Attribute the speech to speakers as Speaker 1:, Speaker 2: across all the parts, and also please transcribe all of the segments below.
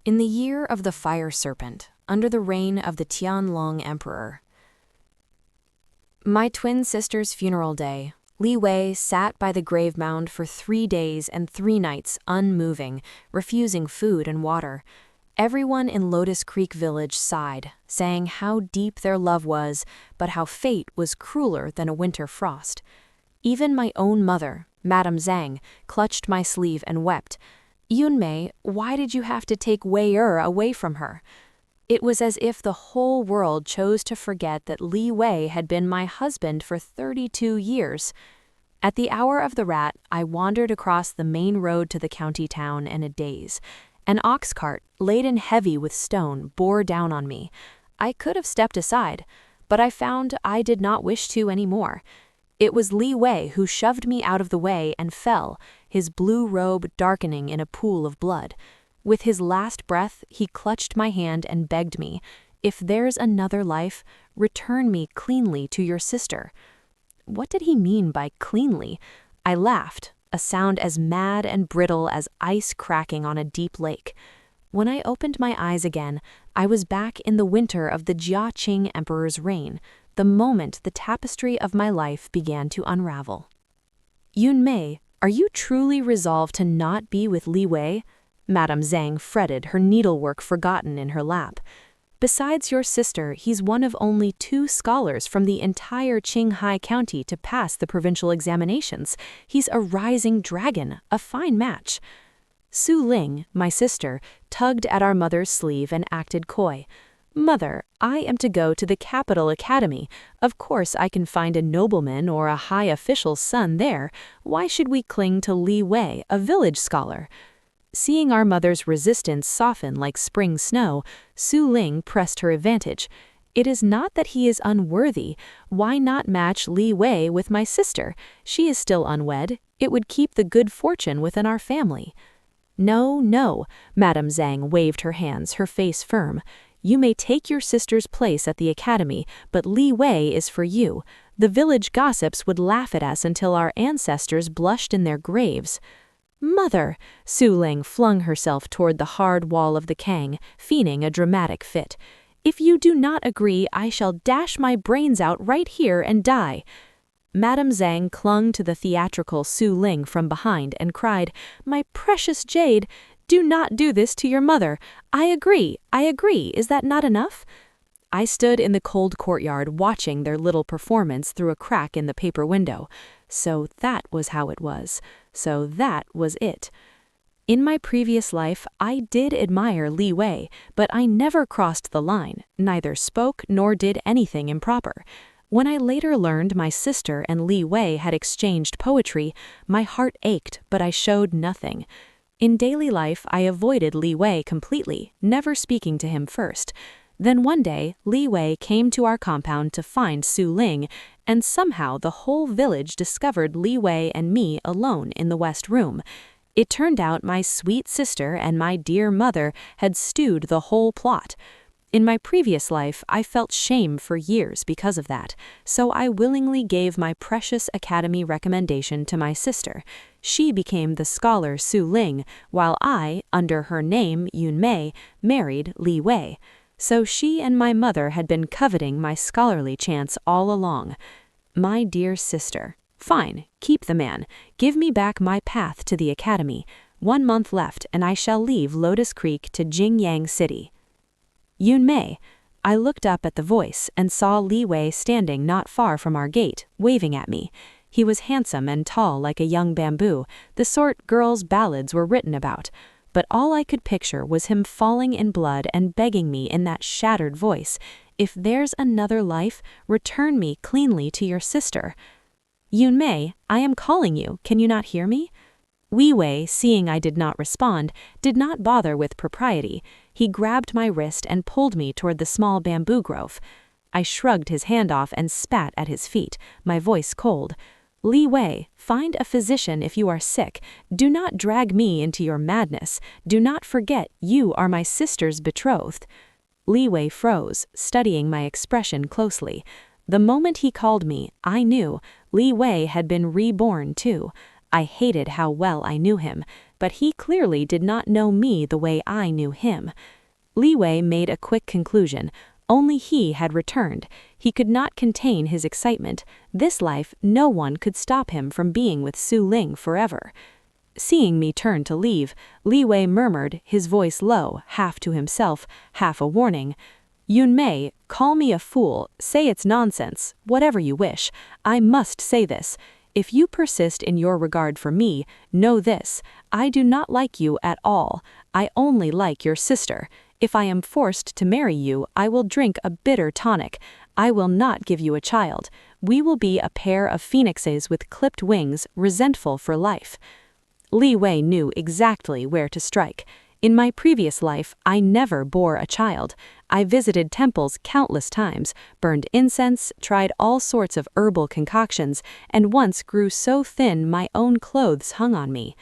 Speaker 1: In the year of the fire serpent, under the reign of the Tianlong Emperor, my twin sister's funeral day, Li Wei sat by the grave mound for 3 days and 3 nights unmoving, refusing food and water. Everyone in Lotus Creek Village sighed, saying how deep their love was, but how fate was crueler than a winter frost. Even my own mother, Madame Zhang, clutched my sleeve and wept. "Yunmei, why did you have to take Wei away from her?" It was as if the whole world chose to forget that Li Wei had been my husband for 32 years. At the hour of the rat, I wandered across the main road to the county town in a daze. An ox cart, laden heavy with stone, bore down on me. I could have stepped aside, but I found I did not wish to anymore. It was Li Wei who shoved me out of the way and fell, his blue robe darkening in a pool of blood. With his last breath, he clutched my hand and begged me, "If there's another life, return me cleanly to your sister." What did he mean by cleanly? I laughed, a sound as mad and brittle as ice cracking on a deep lake. When I opened my eyes again, I was back in the winter of the Jia Emperor's reign, the moment the tapestry of my life began to unravel. "Yunmei, are you truly resolved to not be with Li Wei?" Madame Zhang fretted, her needlework forgotten in her lap. "Besides your sister, he's one of only 2 scholars from the entire Qinghai County to pass the provincial examinations. He's a rising dragon, a fine match." Su Ling, my sister, tugged at our mother's sleeve and acted coy. "Mother, I am to go to the capital academy. Of course I can find a nobleman or a high official's son there. Why should we cling to Li Wei, a village scholar?" Seeing our mother's resistance soften like spring snow, Su Ling pressed her advantage. "It is not that he is unworthy. Why not match Li Wei with my sister? She is still unwed. It would keep the good fortune within our family." "No, no," Madame Zhang waved her hands, her face firm. "You may take your sister's place at the academy, but Li Wei is for you. The village gossips would laugh at us until our ancestors blushed in their graves." "Mother!" Su Ling flung herself toward the hard wall of the Kang, feigning a dramatic fit. "If you do not agree, I shall dash my brains out right here and die." Madame Zhang clung to the theatrical Su Ling from behind and cried, "My precious jade, do not do this to your mother. I agree, is that not enough?" I stood in the cold courtyard watching their little performance through a crack in the paper window. So that was how it was. So that was it. In my previous life, I did admire Li Wei, but I never crossed the line, neither spoke nor did anything improper. When I later learned my sister and Li Wei had exchanged poetry, my heart ached, but I showed nothing. In daily life, I avoided Li Wei completely, never speaking to him first. Then one day, Li Wei came to our compound to find Su Ling, and somehow the whole village discovered Li Wei and me alone in the west room. It turned out my sweet sister and my dear mother had stewed the whole plot. In my previous life, I felt shame for years because of that, so I willingly gave my precious academy recommendation to my sister. She became the scholar Su Ling, while I, under her name Yunmei, married Li Wei. So she and my mother had been coveting my scholarly chance all along. My dear sister. Fine, keep the man. Give me back my path to the academy. 1 month left and I shall leave Lotus Creek to Jingyang City. Yunmei. I looked up at the voice and saw Li Wei standing not far from our gate, waving at me. He was handsome and tall like a young bamboo, the sort girls' ballads were written about. But all I could picture was him falling in blood and begging me in that shattered voice, "If there's another life, return me cleanly to your sister." "Yunmei, I am calling you, can you not hear me?" Li Wei, seeing I did not respond, did not bother with propriety. He grabbed my wrist and pulled me toward the small bamboo grove. I shrugged his hand off and spat at his feet, my voice cold. "Li Wei, find a physician if you are sick. Do not drag me into your madness. Do not forget you are my sister's betrothed." Li Wei froze, studying my expression closely. The moment he called me, I knew Li Wei had been reborn too. I hated how well I knew him, but he clearly did not know me the way I knew him. Li Wei made a quick conclusion. Only he had returned. He could not contain his excitement. This life, no one could stop him from being with Su Ling forever. Seeing me turn to leave, Li Wei murmured, his voice low, half to himself, half a warning. Yun Mei, call me a fool, say it's nonsense, whatever you wish. I must say this. If you persist in your regard for me, know this. I do not like you at all. I only like your sister. If I am forced to marry you, I will drink a bitter tonic. I will not give you a child. We will be a pair of phoenixes with clipped wings, resentful for life. Li Wei knew exactly where to strike. In my previous life, I never bore a child. I visited temples countless times, burned incense, tried all sorts of herbal concoctions, and once grew so thin my own clothes hung on me.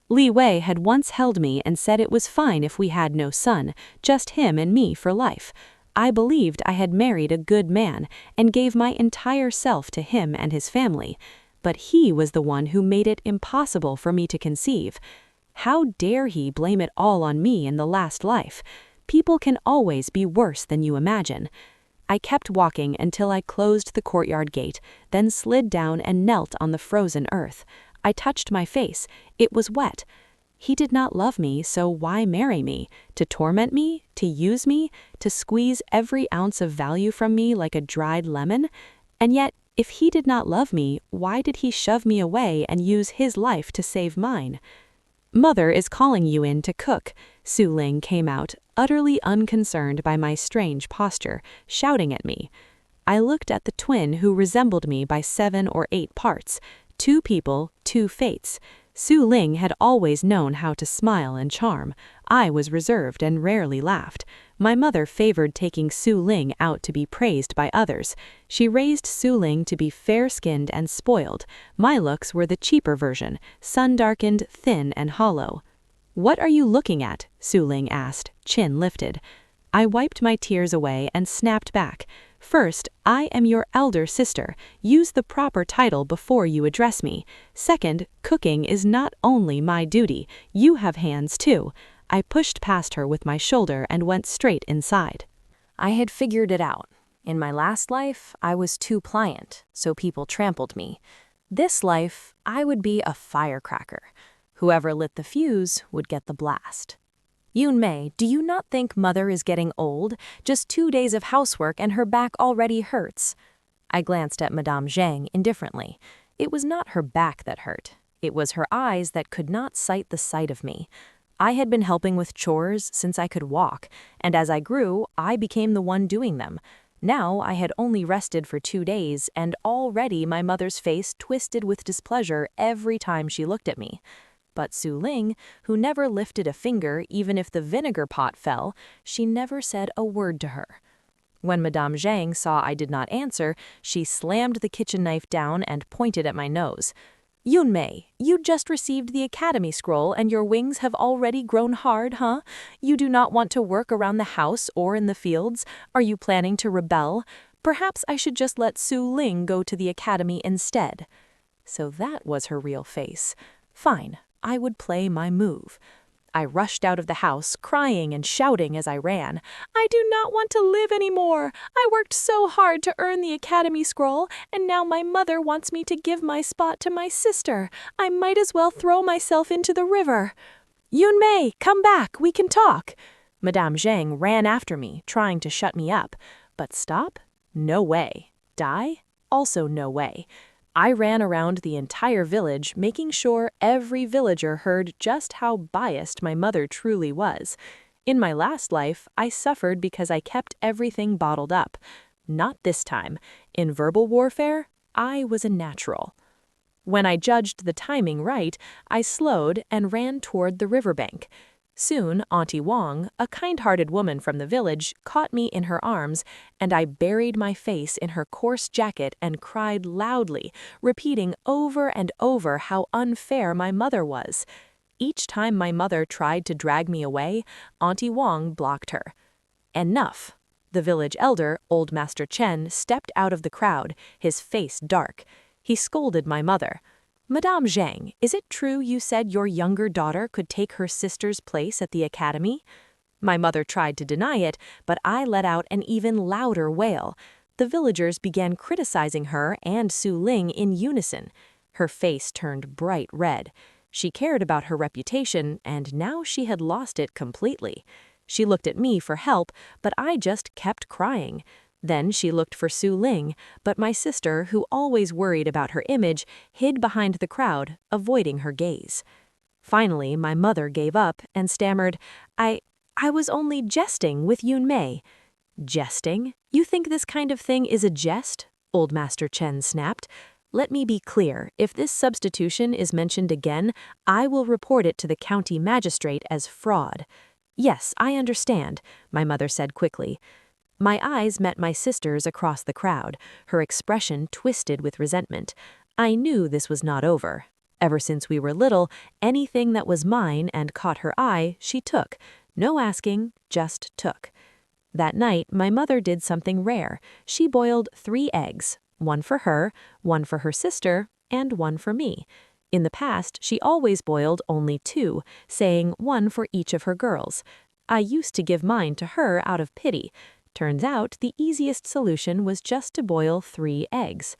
Speaker 1: Li Wei had once held me and said it was fine if we had no son, just him and me for life. I believed I had married a good man, and gave my entire self to him and his family. But he was the one who made it impossible for me to conceive. How dare he blame it all on me in the last life? People can always be worse than you imagine. I kept walking until I closed the courtyard gate, then slid down and knelt on the frozen earth. I touched my face. It was wet. He did not love me, so why marry me? To torment me? To use me? To squeeze every ounce of value from me like a dried lemon? And yet, if he did not love me, why did he shove me away and use his life to save mine? Mother is calling you in to cook. Su Ling came out, utterly unconcerned by my strange posture, shouting at me. I looked at the twin who resembled me by 7 or 8 parts. 2 people, 2 fates. Su Ling had always known how to smile and charm. I was reserved and rarely laughed. My mother favored taking Su Ling out to be praised by others. She raised Su Ling to be fair-skinned and spoiled. My looks were the cheaper version, sun-darkened, thin and hollow. "What are you looking at?" Su Ling asked, chin lifted. I wiped my tears away and snapped back. First, I am your elder sister. Use the proper title before you address me. Second, cooking is not only my duty. You have hands too. I pushed past her with my shoulder and went straight inside. I had figured it out. In my last life, I was too pliant, so people trampled me. This life, I would be a firecracker. Whoever lit the fuse would get the blast. Yun Mei, do you not think Mother is getting old? Just 2 days of housework and her back already hurts. I glanced at Madame Zhang indifferently. It was not her back that hurt. It was her eyes that could not sight the sight of me. I had been helping with chores since I could walk, and as I grew, I became the one doing them. Now I had only rested for 2 days, and already my mother's face twisted with displeasure every time she looked at me. But Su Ling, who never lifted a finger even if the vinegar pot fell, she never said a word to her. When Madame Zhang saw I did not answer, she slammed the kitchen knife down and pointed at my nose. "Yun Mei, you just received the Academy Scroll and your wings have already grown hard, huh? You do not want to work around the house or in the fields? Are you planning to rebel? Perhaps I should just let Su Ling go to the academy instead." So that was her real face. Fine. I would play my move. I rushed out of the house, crying and shouting as I ran. "I do not want to live anymore. I worked so hard to earn the Academy Scroll, and now my mother wants me to give my spot to my sister. I might as well throw myself into the river." "Yun Mei, come back, we can talk." Madame Zhang ran after me, trying to shut me up. But stop? No way. Die? Also no way. I ran around the entire village, making sure every villager heard just how biased my mother truly was. In my last life, I suffered because I kept everything bottled up. Not this time. In verbal warfare, I was a natural. When I judged the timing right, I slowed and ran toward the riverbank. Soon, Auntie Wong, a kind-hearted woman from the village, caught me in her arms, and I buried my face in her coarse jacket and cried loudly, repeating over and over how unfair my mother was. Each time my mother tried to drag me away, Auntie Wong blocked her. Enough. The village elder, old Master Chen, stepped out of the crowd, his face dark. He scolded my mother.
Speaker 2: Madame Zhang, is it true you said your younger daughter could take her sister's place at the academy? My mother tried to deny it, but I let out an even louder wail. The villagers began criticizing her and Su Ling in unison. Her face turned bright red. She cared about her reputation, and now she had lost it completely. She looked at me for help, but I just kept crying. Then she looked for Su Ling, but my sister, who always worried about her image, hid behind the crowd, avoiding her gaze. Finally, my mother gave up and stammered, I was only jesting with Yun Mei. Jesting? You think this kind of thing is a jest? Old Master Chen snapped. Let me be clear, if this substitution is mentioned again, I will report it to the county magistrate as fraud. Yes, I understand, my mother said quickly. My eyes met my sister's across the crowd, her expression twisted with resentment. I knew this was not over. Ever since we were little, anything that was mine and caught her eye, she took. No asking, just took. That night, my mother did something rare. She boiled 3 eggs, one for her sister, and one for me. In the past, she always boiled only 2, saying 1 for each of her girls. I used to give mine to her out of pity. Turns out, the easiest solution was just to boil 3 eggs.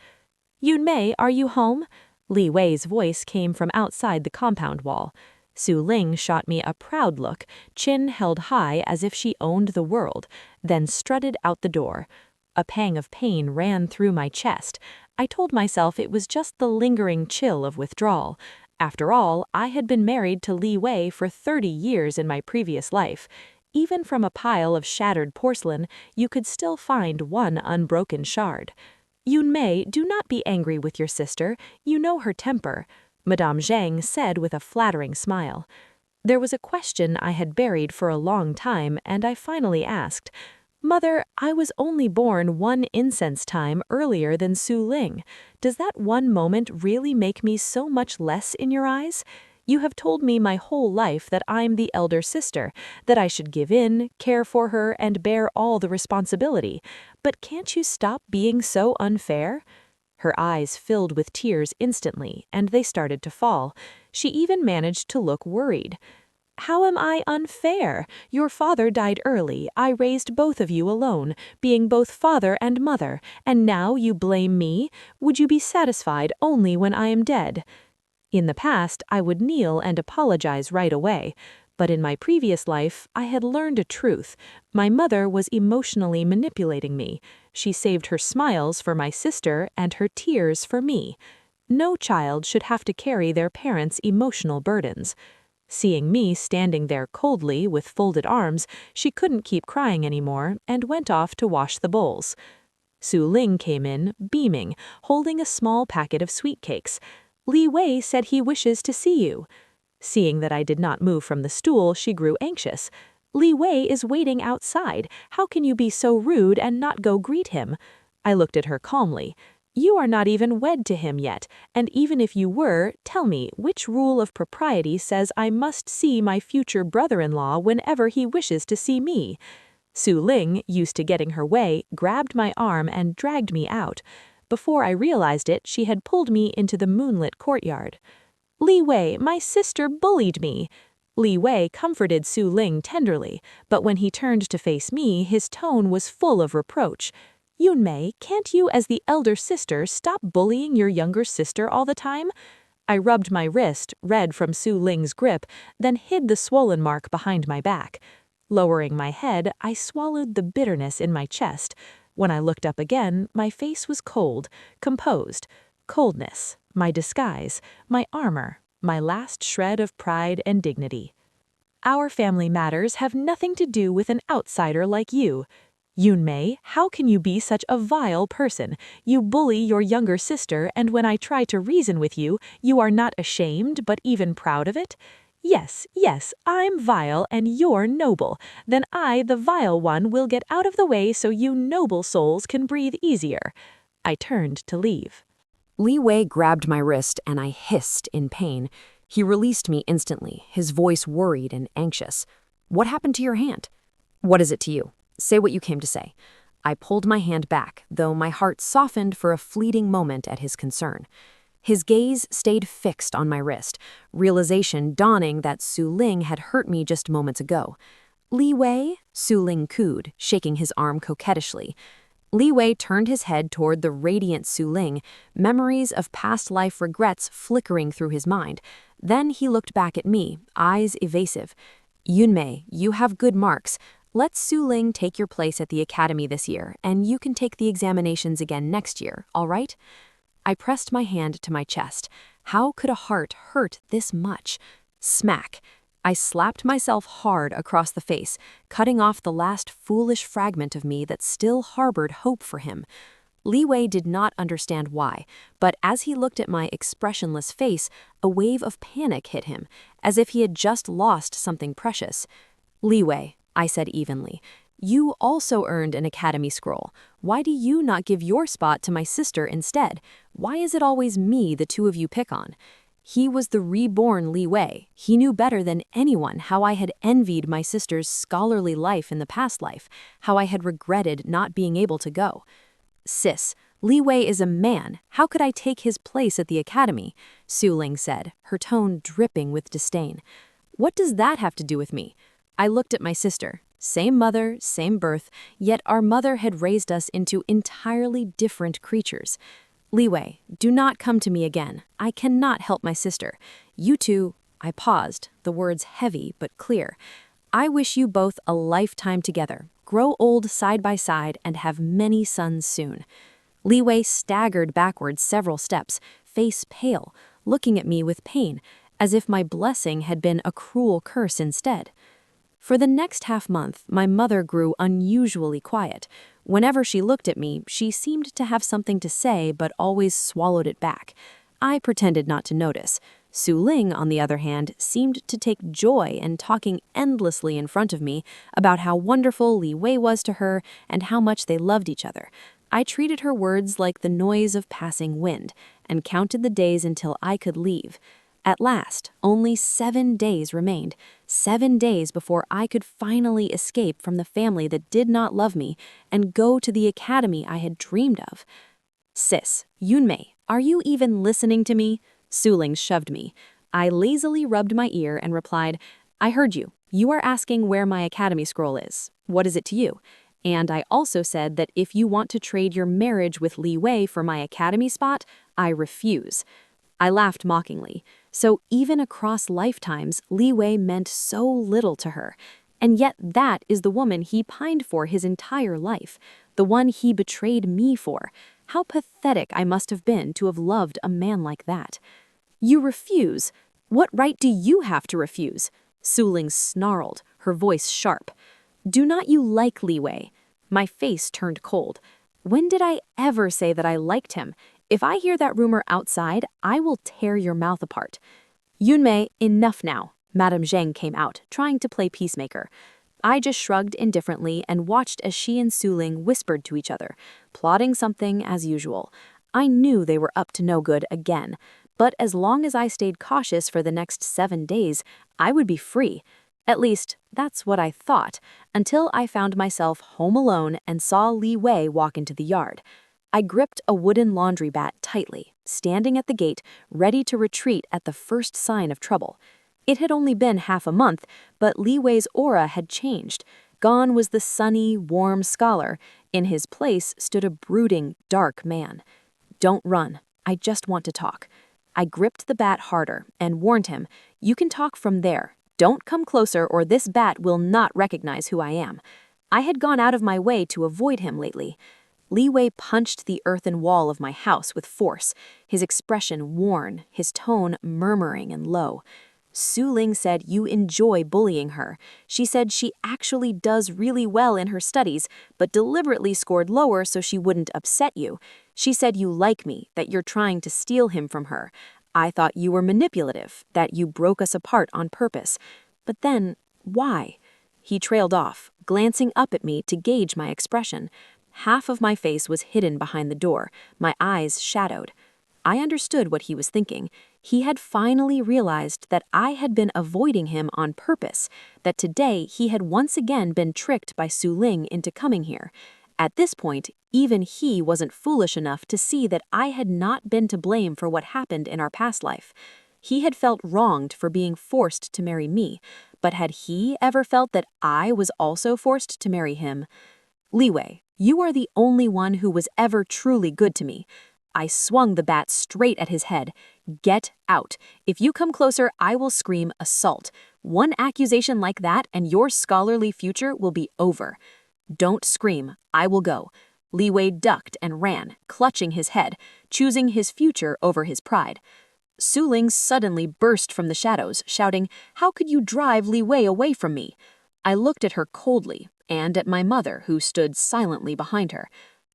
Speaker 2: Yun Mei, are you home? Li Wei's voice came from outside the compound wall. Su Ling shot me a proud look, chin held high as if she owned the world, then strutted out the door. A pang of pain ran through my chest. I told myself it was just the lingering chill of withdrawal. After all, I had been married to Li Wei for 30 years in my previous life. Even from a pile of shattered porcelain, you could still find one unbroken shard. Yun Mei, do not be angry with your sister. You know her temper, Madame Zhang said with a flattering smile. There was a question I had buried for a long time, and I finally asked, Mother, I was only born 1 incense time earlier than Su Ling. Does that one moment really make me so much less in your eyes? You have told me my whole life that I'm the elder sister, that I should give in, care for her, and bear all the responsibility. But can't you stop being so unfair? Her eyes filled with tears instantly, and they started to fall. She even managed to look worried. How am I unfair? Your father died early. I raised both of you alone, being both father and mother, and now you blame me? Would you be satisfied only when I am dead? In the past, I would kneel and apologize right away. But in my previous life, I had learned a truth. My mother was emotionally manipulating me. She saved her smiles for my sister and her tears for me. No child should have to carry their parents' emotional burdens. Seeing me standing there coldly with folded arms, she couldn't keep crying anymore and went off to wash the bowls. Su Ling came in, beaming, holding a small packet of sweet cakes. Li Wei said he wishes to see you. Seeing that I did not move from the stool, she grew anxious. Li Wei is waiting outside. How can you be so rude and not go greet him? I looked at her calmly. You are not even wed to him yet, and even if you were, tell me, which rule of propriety says I must see my future brother-in-law whenever he wishes to see me? Su Ling, used to getting her way, grabbed my arm and dragged me out. Before I realized it, she had pulled me into the moonlit courtyard. Li Wei, my sister bullied me. Li Wei comforted Su Ling tenderly, but when he turned to face me, his tone was full of reproach. Yun Mei, can't you as the elder sister stop bullying your younger sister all the time? I rubbed my wrist, red from Su Ling's grip, then hid the swollen mark behind my back. Lowering my head, I swallowed the bitterness in my chest. When I looked up again, my face was cold, composed. Coldness, my disguise, my armor, my last shred of pride and dignity. Our family matters have nothing to do with an outsider like you. Yun Mei, how can you be such a vile person? You bully your younger sister, and when I try to reason with you, you are not ashamed but even proud of it? Yes, I'm vile and you're noble. Then I, the vile one, will get out of the way so you noble souls can breathe easier. I turned to leave.
Speaker 1: Li Wei grabbed my wrist and I hissed in pain. He released me instantly, his voice worried and anxious. What happened to your hand? What is it to you? Say what you came to say. I pulled my hand back, though my heart softened for a fleeting moment at his concern. His gaze stayed fixed on my wrist, realization dawning that Su Ling had hurt me just moments ago. Li Wei? Su Ling cooed, shaking his arm coquettishly. Li Wei turned his head toward the radiant Su Ling, memories of past life regrets flickering through his mind. Then he looked back at me, eyes evasive. Yunmei, you have good marks. Let Su Ling take your place at the academy this year, and you can take the examinations again next year, all right? I pressed my hand to my chest. How could a heart hurt this much? Smack. I slapped myself hard across the face, cutting off the last foolish fragment of me that still harbored hope for him. Li Wei did not understand why, but as he looked at my expressionless face, a wave of panic hit him, as if he had just lost something precious. Li Wei, I said evenly, you also earned an academy scroll. Why do you not give your spot to my sister instead? Why is it always me the two of you pick on? He was the reborn Li Wei. He knew better than anyone how I had envied my sister's scholarly life in the past life, how I had regretted not being able to go. Sis, Li Wei is a man. How could I take his place at the academy? Su Ling said, her tone dripping with disdain. What does that have to do with me? I looked at my sister. Same mother, same birth, yet our mother had raised us into entirely different creatures. Li Wei, do not come to me again. I cannot help my sister. You two, I paused, the words heavy but clear. I wish you both a lifetime together, grow old side by side, and have many sons soon. Li Wei staggered backwards several steps, face pale, looking at me with pain, as if my blessing had been a cruel curse instead. For the next half-month, my mother grew unusually quiet. Whenever she looked at me, she seemed to have something to say but always swallowed it back. I pretended not to notice. Su Ling, on the other hand, seemed to take joy in talking endlessly in front of me about how wonderful Li Wei was to her and how much they loved each other. I treated her words like the noise of passing wind and counted the days until I could leave. At last, only 7 days remained, 7 days before I could finally escape from the family that did not love me and go to the academy I had dreamed of. Sis, Yunmei, are you even listening to me? Su Ling shoved me. I lazily rubbed my ear and replied, I heard you. You are asking where my academy scroll is. What is it to you? And I also said that if you want to trade your marriage with Li Wei for my academy spot, I refuse. I laughed mockingly. So even across lifetimes, Li Wei meant so little to her. And yet that is the woman he pined for his entire life, the one he betrayed me for. How pathetic I must have been to have loved a man like that. You refuse? What right do you have to refuse? Su Ling snarled, her voice sharp. Do not you like Li Wei? My face turned cold. When did I ever say that I liked him? If I hear that rumor outside, I will tear your mouth apart. Yunmei, enough now. Madame Zheng came out, trying to play peacemaker. I just shrugged indifferently and watched as she and Su Ling whispered to each other, plotting something as usual. I knew they were up to no good again, but as long as I stayed cautious for the next 7 days, I would be free. At least, that's what I thought, until I found myself home alone and saw Li Wei walk into the yard. I gripped a wooden laundry bat tightly, standing at the gate, ready to retreat at the first sign of trouble. It had only been half a month, but Li Wei's aura had changed. Gone was the sunny, warm scholar. In his place stood a brooding, dark man. Don't run. I just want to talk. I gripped the bat harder and warned him, you can talk from there. Don't come closer or this bat will not recognize who I am. I had gone out of my way to avoid him lately. Li Wei punched the earthen wall of my house with force, his expression worn, his tone murmuring and low. Su Ling said you enjoy bullying her. She said she actually does really well in her studies, but deliberately scored lower so she wouldn't upset you. She said you like me, that you're trying to steal him from her. I thought you were manipulative, that you broke us apart on purpose. But then, why? He trailed off, glancing up at me to gauge my expression. Half of my face was hidden behind the door, my eyes shadowed. I understood what he was thinking. He had finally realized that I had been avoiding him on purpose, that today he had once again been tricked by Su Ling into coming here.
Speaker 2: At this point, even he wasn't foolish enough to see that I had not been to blame for what happened in our past life. He had felt wronged for being forced to marry me, but had he ever felt that I was also forced to marry him? Leeway, you are the only one who was ever truly good to me. I swung the bat straight at his head. Get out. If you come closer, I will scream assault. One accusation like that and your scholarly future will be over. Don't scream. I will go. Leeway ducked and ran, clutching his head, choosing his future over his pride. Su Ling suddenly burst from the shadows, shouting, "How could you drive Li Wei away from me?" I looked at her coldly, and at my mother, who stood silently behind her.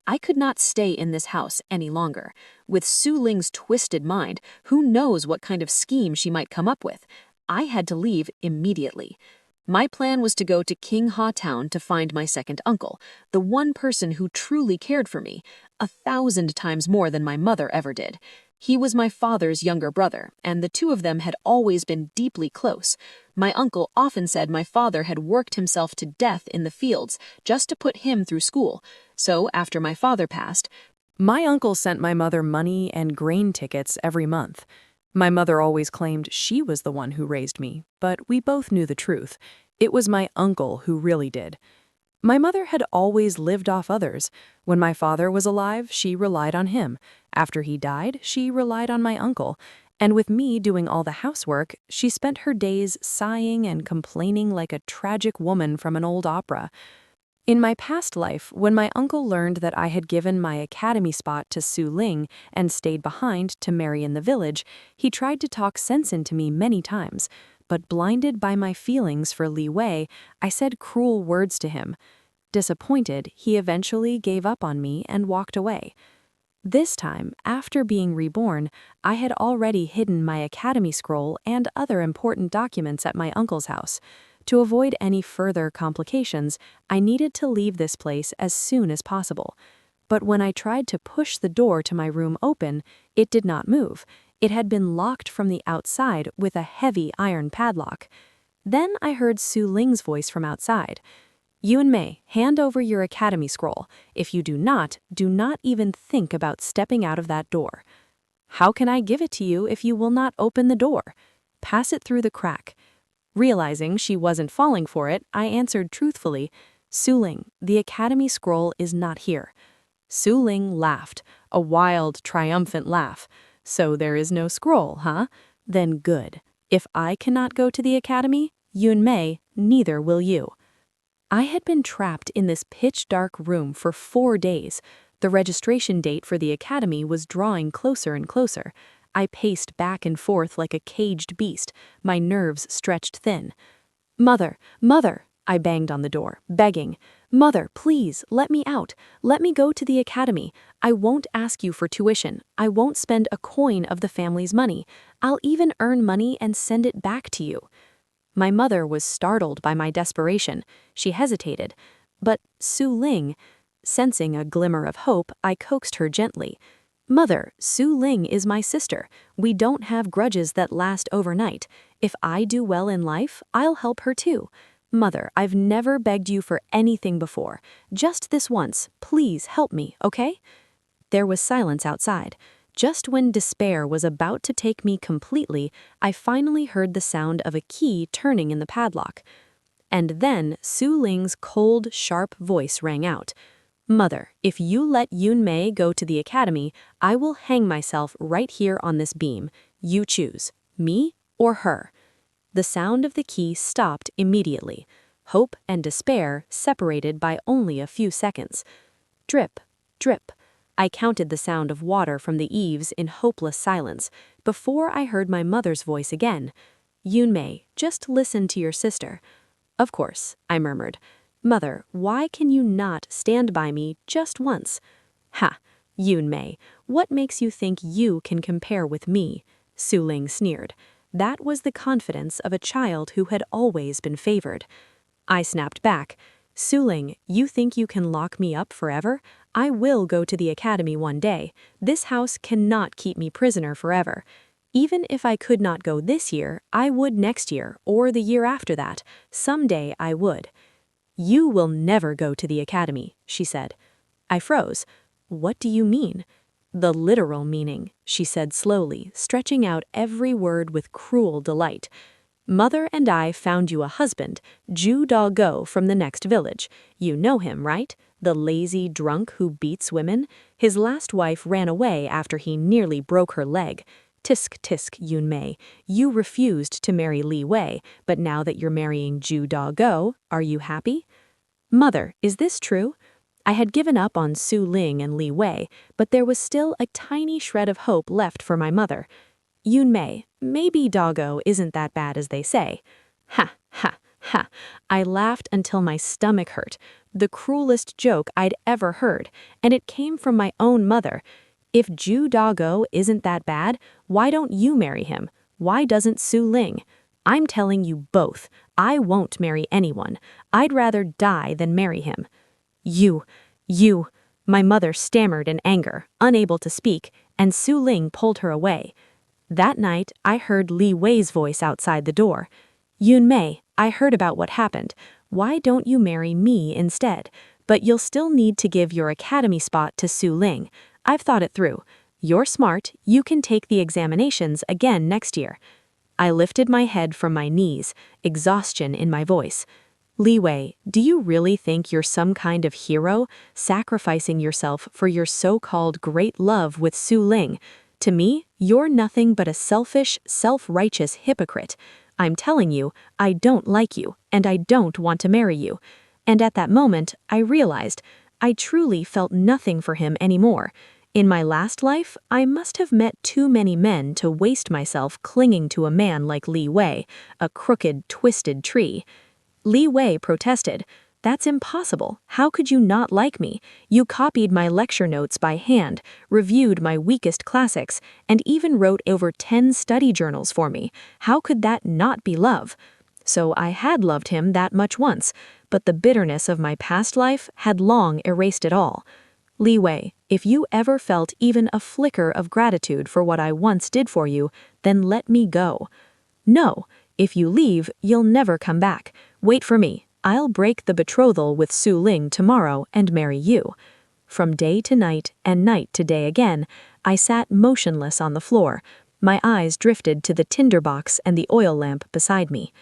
Speaker 2: I could not stay in this house any longer. With Su Ling's twisted mind, who knows what kind of scheme she might come up with? I had to leave immediately. My plan was to go to King Ha Town to find my second uncle, the one person who truly cared for me, 1,000 times more than my mother ever did. He was my father's younger brother, and the two of them had always been deeply close. My uncle often said my father had worked himself to death in the fields just to put him through school. So after my father passed,
Speaker 1: My uncle sent my mother money and grain tickets every month. My mother always claimed she was the one who raised me, but we both knew the truth. It was my uncle who really did. My mother had always lived off others. When my father was alive, she relied on him. After he died, she relied on my uncle. And with me doing all the housework, she spent her days sighing and complaining like a tragic woman from an old opera. In my past life, when my uncle learned that I had given my academy spot to Su Ling and stayed behind to marry in the village, he tried to talk sense into me many times. But blinded by my feelings for Li Wei, I said cruel words to him. Disappointed, he eventually gave up on me and walked away. This time, after being reborn, I had already hidden my academy scroll and other important documents at my uncle's house. To avoid any further complications, I needed to leave this place as soon as possible. But when I tried to push the door to my room open, it did not move. It had been locked from the outside with a heavy iron padlock. Then I heard Su Ling's voice from outside. "Yun Mei, hand over your academy scroll. If you do not even think about stepping out of that door." "How can I give it to you if you will not open the door?" "Pass it through the crack." Realizing she wasn't falling for it, I answered truthfully, "Su Ling, the academy scroll is not here." Su Ling laughed, a wild, triumphant laugh. "So there is no scroll, huh? Then good. If I cannot go to the academy, Yun Mei, neither will you." I had been trapped in this pitch-dark room for 4 days. The registration date for the academy was drawing closer and closer. I paced back and forth like a caged beast, my nerves stretched thin. "Mother, mother!" I banged on the door, begging. "Mother, please, let me out. Let me go to the academy. I won't ask you for tuition. I won't spend a coin of the family's money. I'll even earn money and send it back to you." My mother was startled by my desperation. She hesitated. But Su Ling, sensing a glimmer of hope, I coaxed her gently. "Mother, Su Ling is my sister. We don't have grudges that last overnight. If I do well in life, I'll help her too. Mother, I've never begged you for anything before. Just this once. Please help me, okay?" There was silence outside. Just when despair was about to take me completely, I finally heard the sound of a key turning in the padlock. And then Su Ling's cold, sharp voice rang out. "Mother, if you let Yun Mei go to the academy, I will hang myself right here on this beam. You choose, me or her." The sound of the key stopped immediately. Hope and despair separated by only a few seconds. Drip, drip. I counted the sound of water from the eaves in hopeless silence before I heard my mother's voice again. "Yun Mei, just listen to your sister." "Of course," I murmured. "Mother, why can you not stand by me just once?" "Ha, Yun Mei, what makes you think you can compare with me?" Su Ling sneered. That was the confidence of a child who had always been favored. I snapped back. "Su Ling, you think you can lock me up forever? I will go to the academy one day. This house cannot keep me prisoner forever. Even if I could not go this year, I would next year or the year after that. Someday I would." "You will never go to the academy," she said.
Speaker 2: I froze. What do you mean? The literal meaning, she said slowly, stretching out every word with cruel delight. Mother and I found you a husband, Jew Doggo from the next village. You know him, right? The lazy drunk who beats women. His last wife ran away after he nearly broke her leg. Tisk tisk, Yun Mei. You refused to marry Li Wei, but now that you're marrying Jew Doggo, are you happy? Mother, is this true? I had given up on Su Ling and Li Wei, but there was still a tiny shred of hope left for my mother. Yun Mei, maybe Doggo isn't that bad as they say. Ha, ha, ha. I laughed until my stomach hurt. The cruelest joke I'd ever heard, and it came from my own mother. If Jew Doggo isn't that bad, why don't you marry him? Why doesn't Su Ling? I'm telling you both, I won't marry anyone. I'd rather die than marry him. You, my mother stammered in anger, unable to speak, and Su Ling pulled her away. That night, I heard Li Wei's voice outside the door. Yun Mei, I heard about what happened. Why don't you marry me instead? But you'll still need to give your academy spot to Su Ling. I've thought it through. You're smart, you can take the examinations again next year. I lifted my head from my knees, exhaustion in my voice. Li Wei, do you really think you're some kind of hero, sacrificing yourself for your so-called great love with Su Ling? To me, you're nothing but a selfish, self-righteous hypocrite. I'm telling you, I don't like you, and I don't want to marry you. And at that moment, I realized I truly felt nothing for him anymore. In my last life, I must have met too many men to waste myself clinging to a man like Li Wei, a crooked, twisted tree. Li Wei protested. That's impossible. How could you not like me? You copied my lecture notes by hand, reviewed my weakest classics, and even wrote over 10 study journals for me. How could that not be love? So I had loved him that much once, but the bitterness of my past life had long erased it all. Li Wei, if you ever felt even a flicker of gratitude for what I once did for you, then let me go. No, if you leave, you'll never come back. Wait for me. I'll break the betrothal with Su Ling tomorrow and marry you. From day to night and night to day again, I sat motionless on the floor. My eyes drifted to the tinderbox and the oil lamp beside me.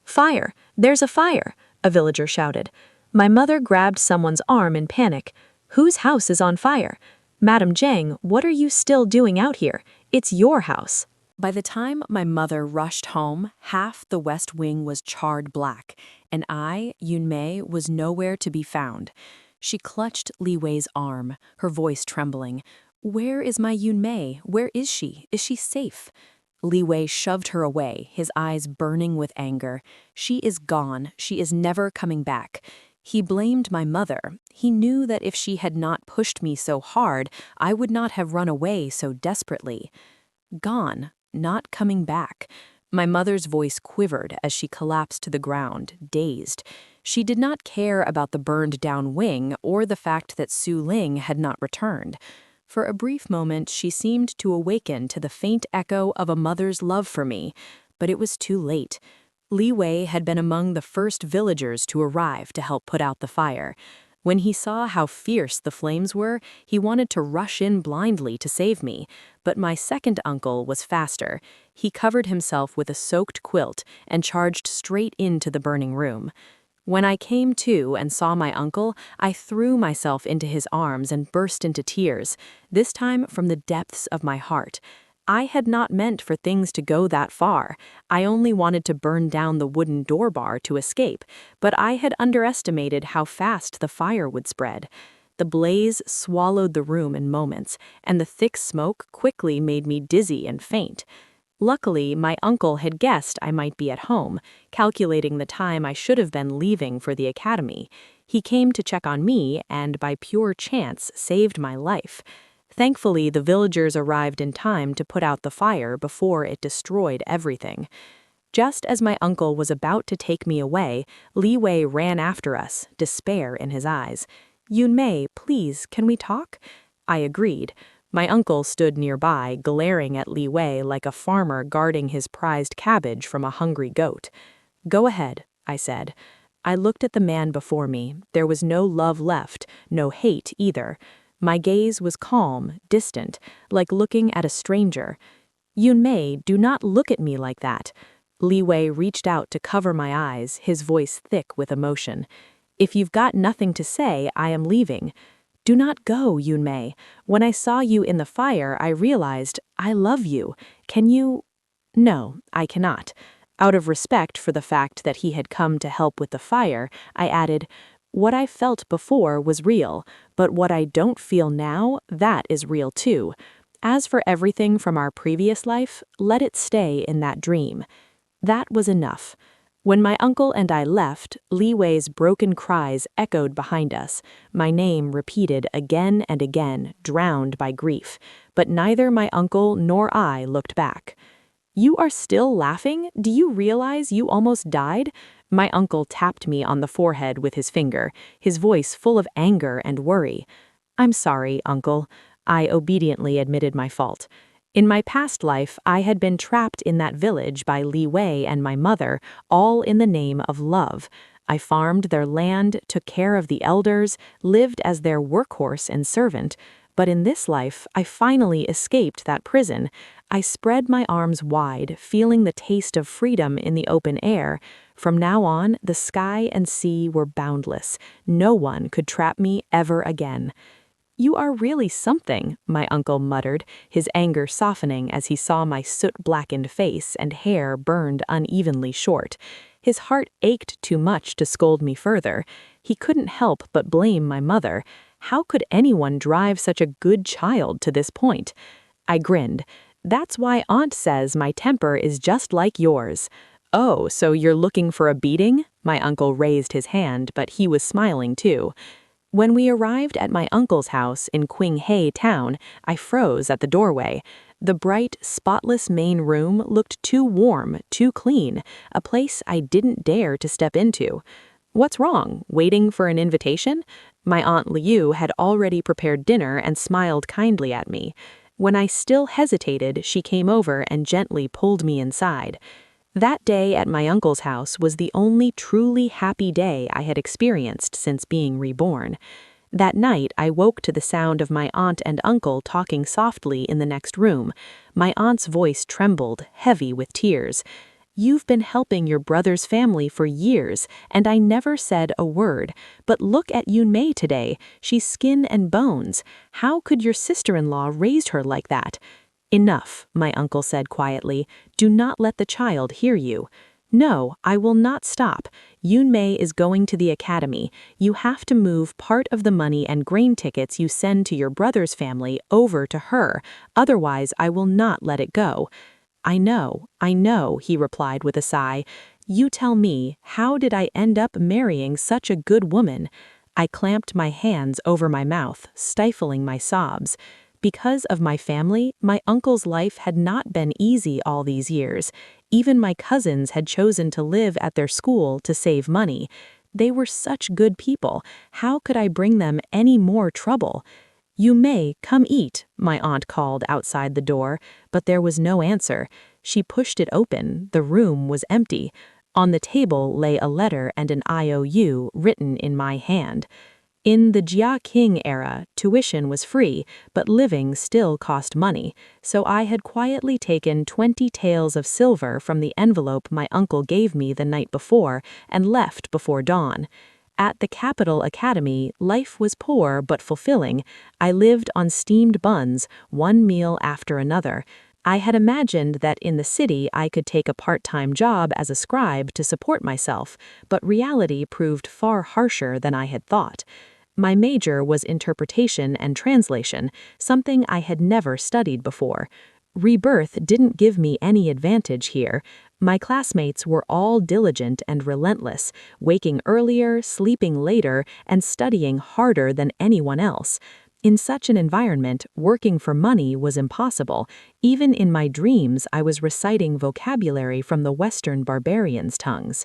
Speaker 2: Fire! There's a fire! A villager shouted. My mother grabbed someone's arm in panic. Whose house is on fire? Madam Zhang, what are you still doing out here? It's your house.
Speaker 1: By the time my mother rushed home, half the west wing was charred black, and I, Yun Mei, was nowhere to be found. She clutched Li Wei's arm, her voice trembling. Where is my Yun Mei? Where is she? Is she safe? Li Wei shoved her away, his eyes burning with anger. She is gone. She is never coming back. He blamed my mother. He knew that if she had not pushed me so hard, I would not have run away so desperately. Gone. Not coming back. My mother's voice quivered as she collapsed to the ground, dazed. She did not care about the burned-down wing or the fact that Su Ling had not returned. For a brief moment, she seemed to awaken to the faint echo of a mother's love for me, but it was too late. Li Wei had been among the first villagers to arrive to help put out the fire. When he saw how fierce the flames were, he wanted to rush in blindly to save me, but my second uncle was faster. He covered himself with a soaked quilt and charged straight into the burning room. When I came to and saw my uncle, I threw myself into his arms and burst into tears, this time from the depths of my heart. I had not meant for things to go that far. I only wanted to burn down the wooden door bar to escape, but I had underestimated how fast the fire would spread. The blaze swallowed the room in moments, and the thick smoke quickly made me dizzy and faint. Luckily, my uncle had guessed I might be at home, calculating the time I should have been leaving for the academy. He came to check on me and, by pure chance, saved my life. Thankfully, the villagers arrived in time to put out the fire before it destroyed everything. Just as my uncle was about to take me away, Li Wei ran after us, despair in his eyes. Yun Mei, please, can we talk? I agreed. My uncle stood nearby, glaring at Li Wei like a farmer guarding his prized cabbage from a hungry goat. Go ahead, I said.
Speaker 2: I looked at the man before me. There was no love left, no hate either. My gaze was calm, distant, like looking at a stranger. Yunmei, do not look at me like that. Li Wei reached out to cover my eyes, his voice thick with emotion. If you've got nothing to say, I am leaving. Do not go, Yunmei. When I saw you in the fire, I realized I love you. Can you? No, I cannot. Out of respect for the fact that he had come to help with the fire, I added, what I felt before was real, but what I don't feel now, that is real too. As for everything from our previous life, let it stay in that dream. That was enough. When my uncle and I left, Li Wei's broken cries echoed behind us, my name repeated again and again, drowned by grief, but neither my uncle nor I looked back. You are still laughing? Do you realize you almost died? My uncle tapped me on the forehead with his finger, his voice full of anger and worry. I'm sorry, uncle. I obediently admitted my fault. In my past life, I had been trapped in that village by Li Wei and my mother, all in the name of love. I farmed their land, took care of the elders, lived as their workhorse and servant. But in this life, I finally escaped that prison. I spread my arms wide, feeling the taste of freedom in the open air. From now on, the sky and sea were boundless. No one could trap me ever again. You are really something, my uncle muttered, his anger softening as he saw my soot-blackened face and hair burned unevenly short. His heart ached too much to scold me further. He couldn't help but blame my mother. How could anyone drive such a good child to this point? I grinned. That's why Aunt says my temper is just like yours. Oh, so you're looking for a beating? My uncle raised his hand, but he was smiling too. When we arrived at my uncle's house in Qinghai town, I froze at the doorway. The bright, spotless main room looked too warm, too clean, a place I didn't dare to step into. What's wrong? Waiting for an invitation? My Aunt Liu had already prepared dinner and smiled kindly at me. When I still hesitated, she came over and gently pulled me inside. That day at my uncle's house was the only truly happy day I had experienced since being reborn. That night, I woke to the sound of my aunt and uncle talking softly in the next room. My aunt's voice trembled, heavy with tears. You've been helping your brother's family for years, and I never said a word. But look at Yunmei today. She's skin and bones. How could your sister-in-law raise her like that? Enough, my uncle said quietly. Do not let the child hear you. No, I will not stop. Yunmei is going to the academy. You have to move part of the money and grain tickets you send to your brother's family over to her. Otherwise, I will not let it go. I know, he replied with a sigh. You tell me, how did I end up marrying such a good woman? I clamped my hands over my mouth, stifling my sobs. Because of my family, my uncle's life had not been easy all these years. Even my cousins had chosen to live at their school to save money. They were such good people. How could I bring them any more trouble? You may come eat, my aunt called outside the door, but there was no answer. She pushed it open. The room was empty. On the table lay a letter and an IOU written in my hand. In the Jia King era, tuition was free, but living still cost money, so I had quietly taken 20 taels of silver from the envelope my uncle gave me the night before and left before dawn. At the Capital Academy, life was poor but fulfilling. I lived on steamed buns, one meal after another. I had imagined that in the city I could take a part-time job as a scribe to support myself, but reality proved far harsher than I had thought. My major was interpretation and translation, something I had never studied before. Rebirth didn't give me any advantage here. My classmates were all diligent and relentless, waking earlier, sleeping later, and studying harder than anyone else. In such an environment, working for money was impossible. Even in my dreams, I was reciting vocabulary from the Western barbarians' tongues.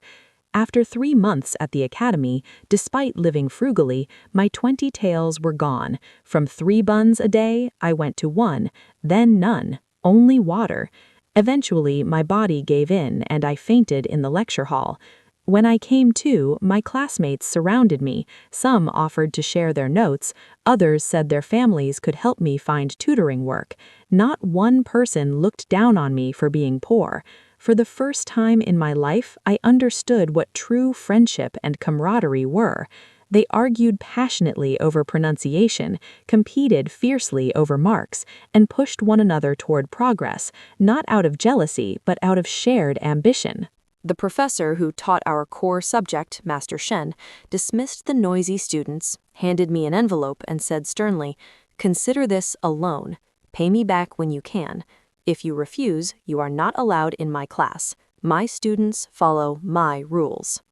Speaker 2: After 3 months at the academy, despite living frugally, my 20 taels were gone. From 3 buns a day, I went to 1, then none, only water. Eventually, my body gave in and I fainted in the lecture hall. When I came to, my classmates surrounded me. Some offered to share their notes. Others said their families could help me find tutoring work. Not one person looked down on me for being poor. For the first time in my life, I understood what true friendship and camaraderie were. They argued passionately over pronunciation, competed fiercely over marks, and pushed one another toward progress, not out of jealousy, but out of shared ambition.
Speaker 1: The professor who taught our core subject, Master Shen, dismissed the noisy students, handed me an envelope, and said sternly, "Consider this a loan. Pay me back when you can. If you refuse, you are not allowed in my class. My students follow my rules."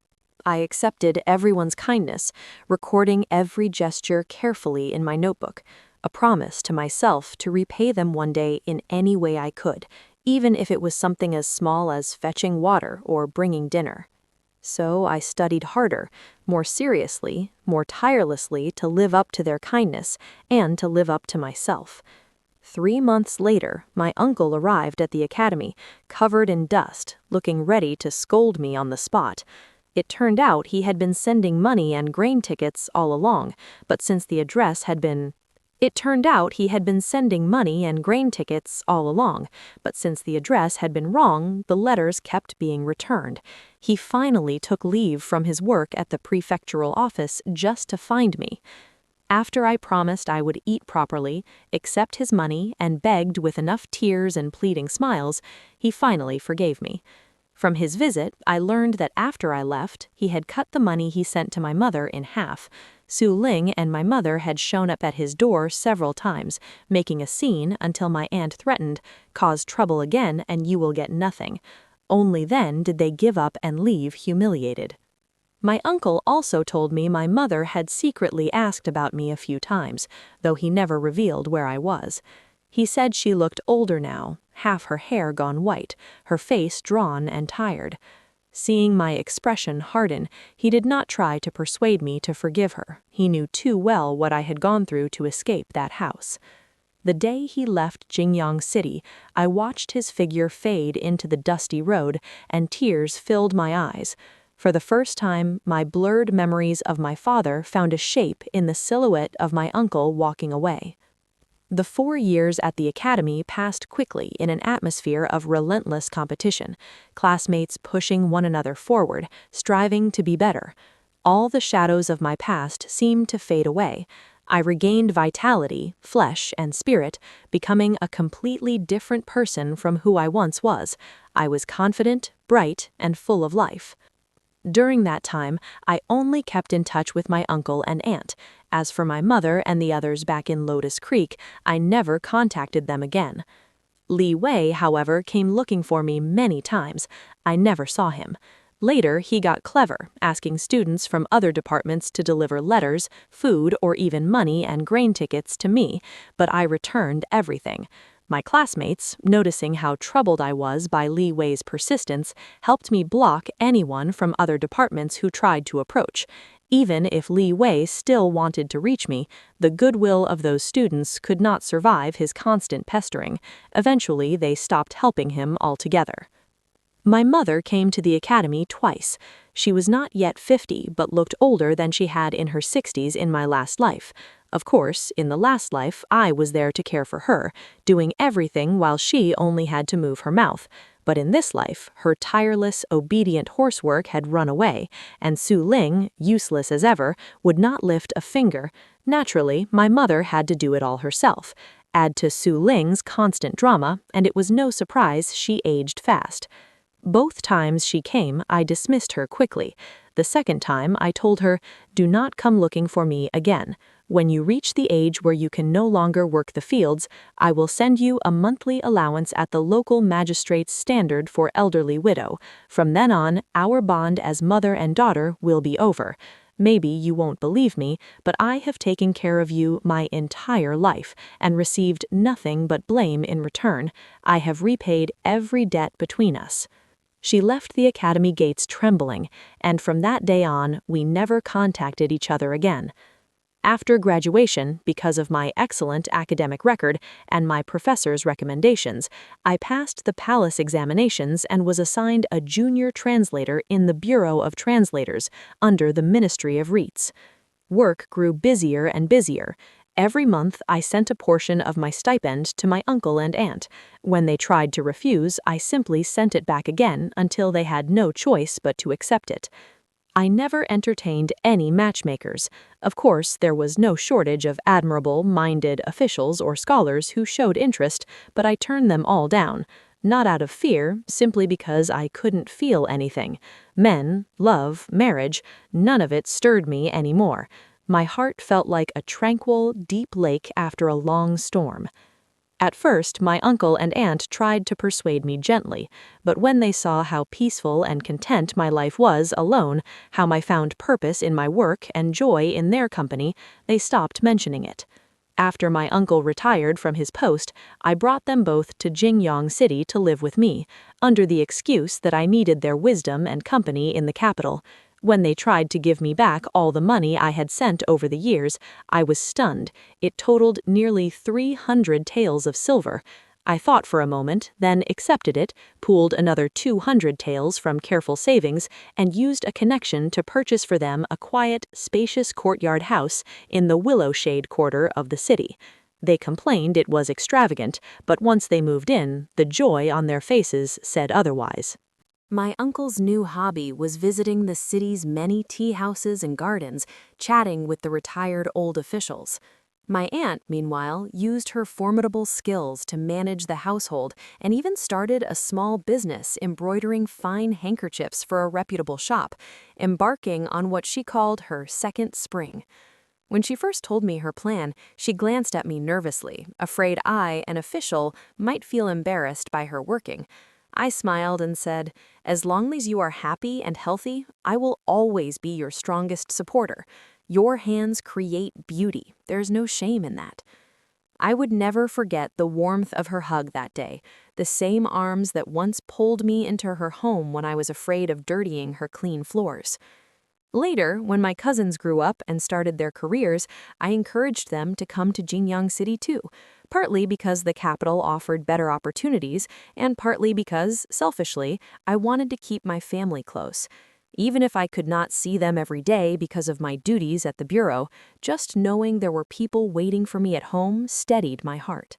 Speaker 1: I accepted everyone's kindness, recording every gesture carefully in my notebook, a promise to myself to repay them one day in any way I could, even if it was something as small as fetching water or bringing dinner. So I studied harder, more seriously, more tirelessly to live up to their kindness and to live up to myself. 3 months later, my uncle arrived at the academy, covered in dust, looking ready to scold me on the spot. It turned out he had been sending money and grain tickets all along, but since the address had been It turned out he had been sending money and grain tickets all along, but since the address had been wrong, the letters kept being returned. He finally took leave from his work at the prefectural office just to find me. After I promised I would eat properly, accept his money, and begged with enough tears and pleading smiles, he finally forgave me. From his visit, I learned that after I left, he had cut the money he sent to my mother in half. Su Ling and my mother had shown up at his door several times, making a scene until my aunt threatened, "Cause trouble again and you will get nothing." Only then did they give up and leave humiliated. My uncle also told me my mother had secretly asked about me a few times, though he never revealed where I was. He said she looked older now, half her hair gone white, her face drawn and tired. Seeing my expression harden, he did not try to persuade me to forgive her. He knew too well what I had gone through to escape that house. The day he left Jingyang City, I watched his figure fade into the dusty road, and tears filled my eyes. For the first time, my blurred memories of my father found a shape in the silhouette of my uncle walking away. The 4 years at the academy passed quickly in an atmosphere of relentless competition, classmates pushing one another forward, striving to be better. All the shadows of my past seemed to fade away. I regained vitality, flesh, and spirit, becoming a completely different person from who I once was. I was confident, bright, and full of life. During that time, I only kept in touch with my uncle and aunt. As for my mother and the others back in Lotus Creek, I never contacted them again. Li Wei, however, came looking for me many times. I never saw him. Later, he got clever, asking students from other departments to deliver letters, food, or even money and grain tickets to me, but I returned everything. My classmates, noticing how troubled I was by Li Wei's persistence, helped me block anyone from other departments who tried to approach. Even if Li Wei still wanted to reach me, the goodwill of those students could not survive his constant pestering. Eventually, they stopped helping him altogether. My mother came to the academy twice. She was not yet 50, but looked older than she had in her 60s in my last life. Of course, in the last life, I was there to care for her, doing everything while she only had to move her mouth. But in this life, her tireless, obedient horsework had run away, and Su Ling, useless as ever, would not lift a finger. Naturally, my mother had to do it all herself. Add to Su Ling's constant drama, and it was no surprise she aged fast. Both times she came, I dismissed her quickly. The second time, I told her, "Do not come looking for me again. When you reach the age where you can no longer work the fields, I will send you a monthly allowance at the local magistrate's standard for elderly widow. From then on, our bond as mother and daughter will be over. Maybe you won't believe me, but I have taken care of you my entire life and received nothing but blame in return. I have repaid every debt between us." She left the academy gates trembling, and from that day on, we never contacted each other again.
Speaker 2: After graduation, because of my excellent academic record and my professor's recommendations, I passed the palace examinations and was assigned a junior translator in the Bureau of Translators under the Ministry of Reits. Work grew busier and busier. Every month, I sent a portion of my stipend to my uncle and aunt. When they tried to refuse, I simply sent it back again until they had no choice but to accept it. I never entertained any matchmakers. Of course, there was no shortage of admirable-minded officials or scholars who showed interest, but I turned them all down. Not out of fear, simply because I couldn't feel anything. Men, love, marriage, none of it stirred me anymore. My heart felt like a tranquil, deep lake after a long storm. At first, my uncle and aunt tried to persuade me gently, but when they saw how peaceful and content my life was alone, how I found purpose in my work and joy in their company, they stopped mentioning it. After my uncle retired from his post, I brought them both to Jingyang City to live with me, under the excuse that I needed their wisdom and company in the capital. When they tried to give me back all the money I had sent over the years, I was stunned. It totaled nearly 300 taels of silver. I thought for a moment, then accepted it, pooled another 200 taels from careful savings, and used a connection to purchase for them a quiet, spacious courtyard house in the Willow Shade quarter of the city. They complained it was extravagant, but once they moved in, the joy on their faces said otherwise.
Speaker 1: My uncle's new hobby was visiting the city's many tea houses and gardens, chatting with the retired old officials. My aunt, meanwhile, used her formidable skills to manage the household and even started a small business embroidering fine handkerchiefs for a reputable shop, embarking on what she called her second spring. When she first told me her plan, she glanced at me nervously, afraid I, an official, might feel embarrassed by her working. I smiled and said, "As long as you are happy and healthy, I will always be your strongest supporter. Your hands create beauty. There's no shame in that." I would never forget the warmth of her hug that day, the same arms that once pulled me into her home when I was afraid of dirtying her clean floors. Later, when my cousins grew up and started their careers, I encouraged them to come to Jingyang City too, partly because the capital offered better opportunities, and partly because, selfishly, I wanted to keep my family close. Even if I could not see them every day because of my duties at the bureau, just knowing there were people waiting for me at home steadied my heart.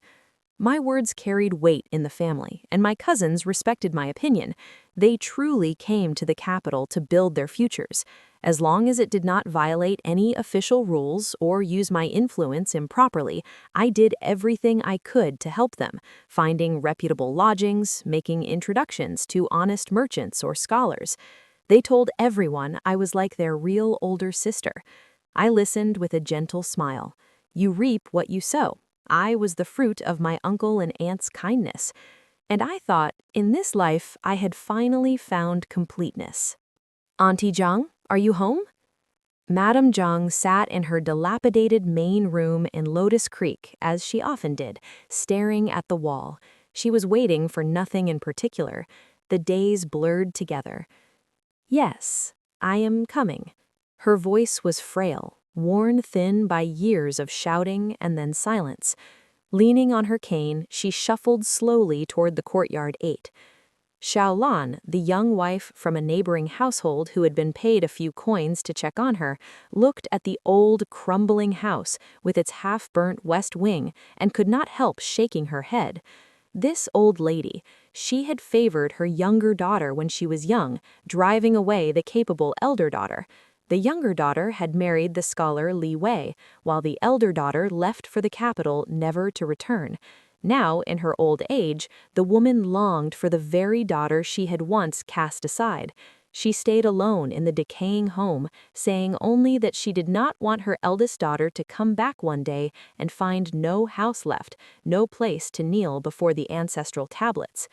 Speaker 1: My words carried weight in the family, and my cousins respected my opinion. They truly came to the capital to build their futures. As long as it did not violate any official rules or use my influence improperly, I did everything I could to help them, finding reputable lodgings, making introductions to honest merchants or scholars. They told everyone I was like their real older sister. I listened with a gentle smile. You reap what you sow. I was the fruit of my uncle and aunt's kindness. And I thought, in this life, I had finally found completeness. "Auntie Zhang, are you home?" Madame Zhang sat in her dilapidated main room in Lotus Creek, as she often did, staring at the wall. She was waiting for nothing in particular. The days blurred together. "Yes, I am coming." Her voice was frail, worn thin by years of shouting and then silence. Leaning on her cane, she shuffled slowly toward the courtyard 8. Xiaolan, the young wife from a neighboring household who had been paid a few coins to check on her, looked at the old, crumbling house with its half-burnt west wing and could not help shaking her head. This old lady, she had favored her younger daughter when she was young, driving away the capable elder daughter. The younger daughter had married the scholar Li Wei, while the elder daughter left for the capital never to return. Now, in her old age, the woman longed for the very daughter she had once cast aside. She stayed alone in the decaying home, saying only that she did not want her eldest daughter to come back one day and find no house left, no place to kneel before the ancestral tablets.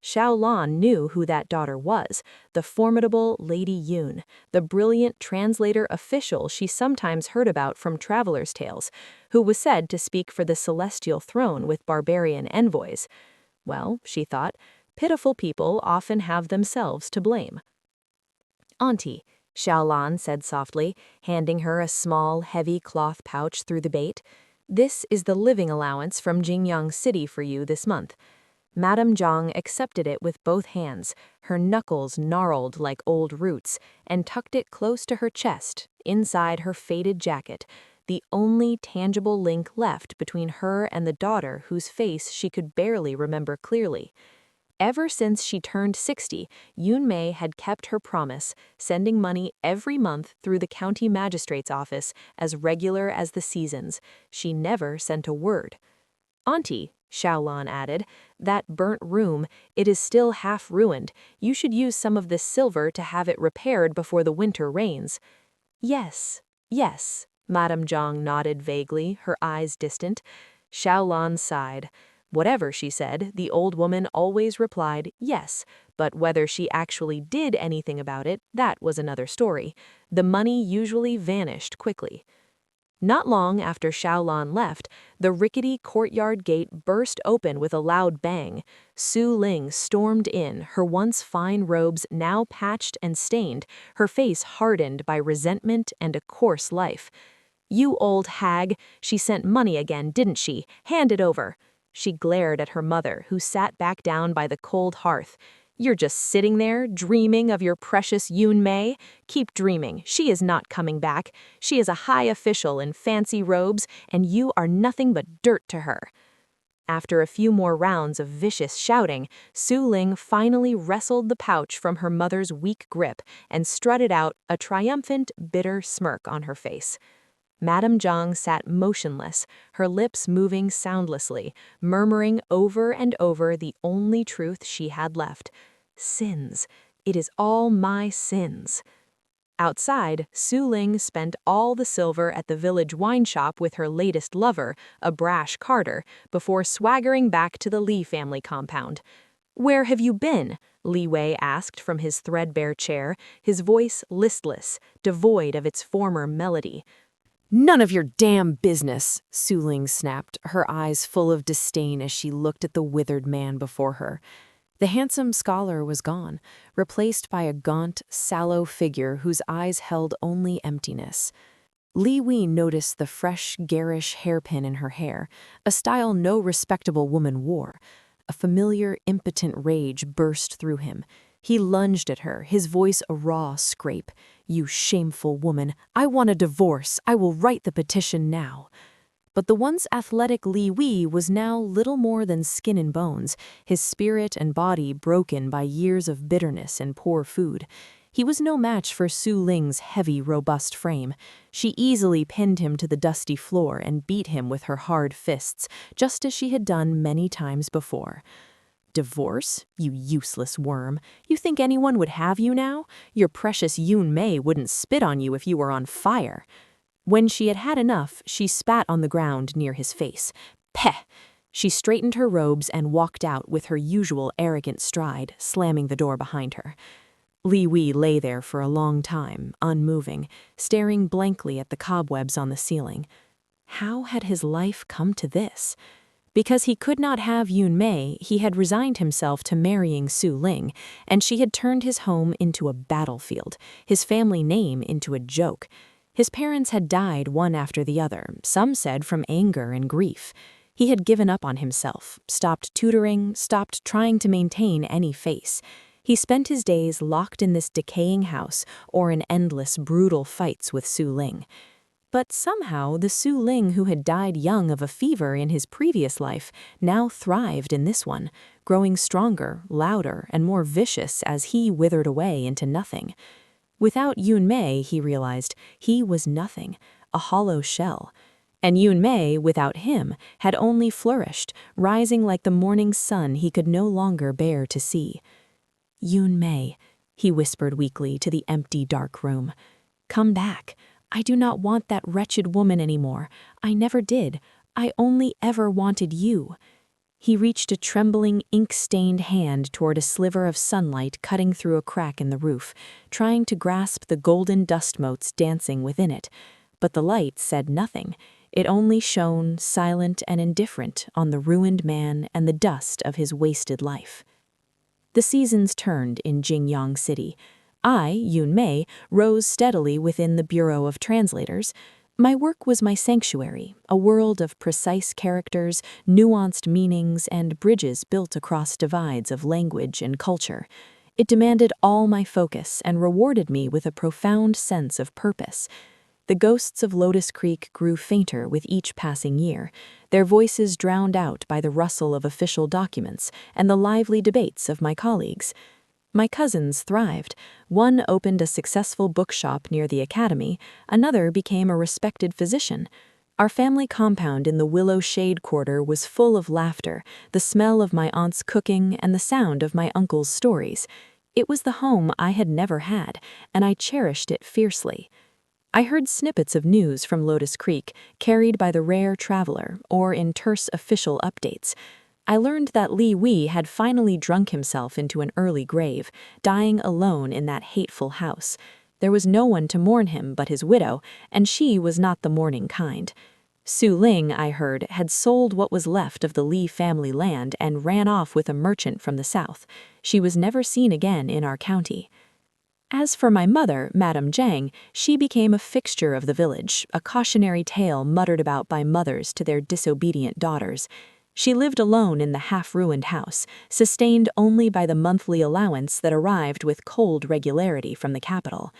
Speaker 1: Xiaolan knew who that daughter was, the formidable Lady Yun, the brilliant translator official she sometimes heard about from travelers' tales, who was said to speak for the celestial throne with barbarian envoys. Well, she thought, pitiful people often have themselves to blame. "Auntie,"
Speaker 2: Xiaolan said softly, handing her a small, heavy cloth pouch through the bait. This is the living allowance from Jingyang City for you this month. Madame Zhang accepted it with both hands, her knuckles gnarled like old roots, and tucked it close to her chest, inside her faded jacket, the only tangible link left between her and the daughter whose face she could barely remember clearly. Ever since she turned 60, Yunmei had kept her promise, sending money every month through the county magistrate's office as regular as the seasons. She never sent a word. "Auntie," Xiaolan added, "that burnt room, it is still half ruined. You should use some of this silver to have it repaired before the winter rains." "Yes, yes," Madame Zhang nodded vaguely, her eyes distant. Xiaolan sighed. Whatever she said, the old woman always replied yes, but whether she actually did anything about it, that was another story. The money usually vanished quickly. Not long after Xiaolan left, the rickety courtyard gate burst open with a loud bang. Su Ling stormed in, her once fine robes now patched and stained, her face hardened by resentment and a coarse life. "You old hag, she sent money again, didn't she? Hand it over." She glared at her mother, who sat back down by the cold hearth. "You're just sitting there, dreaming of your precious Yunmei? Keep dreaming, she is not coming back. She is a high official in fancy robes, and you are nothing but dirt to her." After a few more rounds of vicious shouting, Su Ling finally wrestled the pouch from her mother's weak grip and strutted out, a triumphant, bitter smirk on her face. Madame Zhang sat motionless, her lips moving soundlessly, murmuring over and over the only truth she had left. "Sins. It is all my sins." Outside, Su Ling spent all the silver at the village wine shop with her latest lover, a brash carter, before swaggering back to the Li family compound. "Where have you been?" Li Wei asked from his threadbare chair, his voice listless, devoid of its former melody.
Speaker 1: "None of your damn business," Su Ling snapped, her eyes full of disdain as she looked at the withered man before her. The handsome scholar was gone, replaced by a gaunt, sallow figure whose eyes held only emptiness. Li Wei noticed the fresh, garish hairpin in her hair, a style no respectable woman wore. A familiar, impotent rage burst through him. He lunged at her, his voice a raw scrape. "You shameful woman, I want a divorce. I will write the petition now." But the once athletic Li Wei was now little more than skin and bones, his spirit and body broken by years of bitterness and poor food. He was no match for Su Ling's heavy, robust frame. She easily pinned him to the dusty floor and beat him with her hard fists, just as she had done many times before. "Divorce? You useless worm. You think anyone would have you now? Your precious Yunmei wouldn't spit on you if you were on fire." When she had had enough, she spat on the ground near his face. "Peh!" She straightened her robes and walked out with her usual arrogant stride, slamming the door behind her. Li Wei lay there for a long time, unmoving, staring blankly at the cobwebs on the ceiling. How had his life come to this? Because he could not have Yunmei, he had resigned himself to marrying Su Ling, and she had turned his home into a battlefield, his family name into a joke. His parents had died one after the other, some said from anger and grief. He had given up on himself, stopped tutoring, stopped trying to maintain any face. He spent his days locked in this decaying house or in endless, brutal fights with Su Ling. But somehow the Su Ling who had died young of a fever in his previous life now thrived in this one, growing stronger, louder, and more vicious as he withered away into nothing. Without Yunmei, he realized, he was nothing, a hollow shell. And Yunmei, without him, had only flourished, rising like the morning sun he could no longer bear to see. "Yunmei," he whispered weakly to the empty dark room. "Come back. I do not want that wretched woman anymore. I never did. I only ever wanted you." He reached a trembling, ink-stained hand toward a sliver of sunlight cutting through a crack in the roof, trying to grasp the golden dust motes dancing within it. But the light said nothing. It only shone, silent and indifferent, on the ruined man and the dust of his wasted life. The seasons turned in Jingyang City.
Speaker 2: I, Yoon Mei, rose steadily within the Bureau of Translators. My work was my sanctuary, a world of precise characters, nuanced meanings, and bridges built across divides of language and culture. It demanded all my focus and rewarded me with a profound sense of purpose. The ghosts of Lotus Creek grew fainter with each passing year, their voices drowned out by the rustle of official documents and the lively debates of my colleagues. My cousins thrived. One opened a successful bookshop near the academy, another became a respected physician. Our family compound in the Willow Shade Quarter was full of laughter, the smell of my aunt's cooking and the sound of my uncle's stories. It was the home I had never had, and I cherished it fiercely. I heard snippets of news from Lotus Creek, carried by the rare traveler, or in terse official updates. I learned that Li Wei had finally drunk himself into an early grave, dying alone in that hateful house. There was no one to mourn him but his widow, and she was not the mourning kind. Su Ling, I heard, had sold what was left of the Li family land and ran off with a merchant from the south. She was never seen again in our county. As for my mother, Madame Zhang, she became a fixture of the village, a cautionary tale muttered about by mothers to their disobedient daughters. She lived alone in the half-ruined house, sustained only by the monthly allowance that arrived with cold regularity from the capital.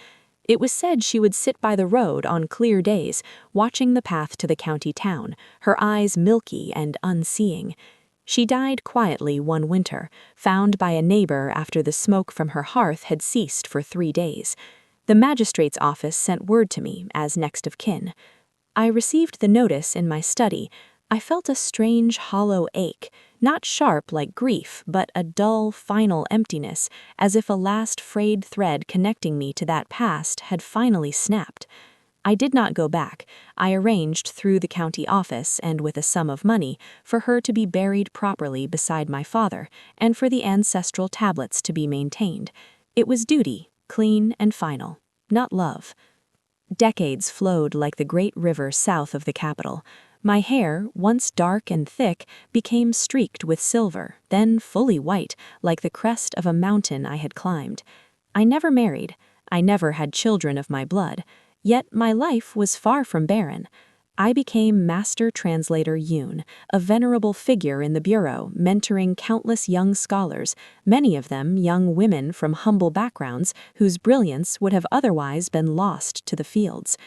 Speaker 2: It was said she would sit by the road on clear days, watching the path to the county town, her eyes milky and unseeing. She died quietly one winter, found by a neighbor after the smoke from her hearth had ceased for 3 days. The magistrate's office sent word to me as next of kin. I received the notice in my study. I felt a strange hollow ache, not sharp like grief, but a dull, final emptiness, as if a last frayed thread connecting me to that past had finally snapped. I did not go back. I arranged through the county office and with a sum of money for her to be buried properly beside my father and for the ancestral tablets to be maintained. It was duty, clean and final, not love. Decades flowed like the great river south of the capital. My hair, once dark and thick, became streaked with silver, then fully white, like the crest of a mountain I had climbed. I never married. I never had children of my blood. Yet my life was far from barren. I became Master Translator Yoon, a venerable figure in the bureau, mentoring countless young scholars, many of them young women from humble backgrounds whose brilliance would have otherwise been lost to the fields.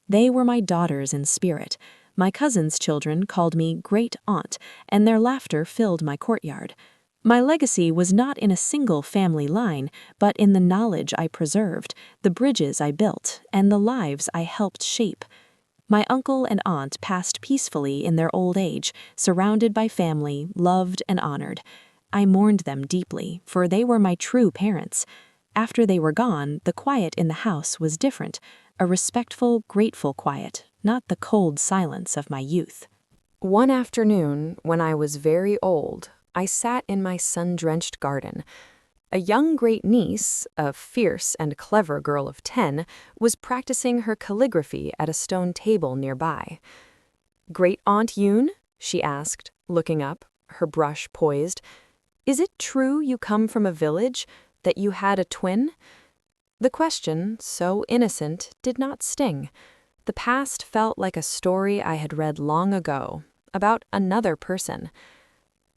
Speaker 2: They were my daughters in spirit. My cousins' children called me Great Aunt, and their laughter filled my courtyard. My legacy was not in a single family line, but in the knowledge I preserved, the bridges I built, and the lives I helped shape. My uncle and aunt passed peacefully in their old age, surrounded by family, loved and honored. I mourned them deeply, for they were my true parents. After they were gone, the quiet in the house was different, a respectful, grateful quiet, not the cold silence of my youth.
Speaker 1: One afternoon, when I was very old, I sat in my sun-drenched garden. A young great-niece, a fierce and clever girl of 10, was practicing her calligraphy at a stone table nearby. "Great Aunt Yoon?" she asked, looking up, her brush poised. "Is it true you come from a village, that you had a twin?" The question, so innocent, did not sting. The past felt like a story I had read long ago, about another person.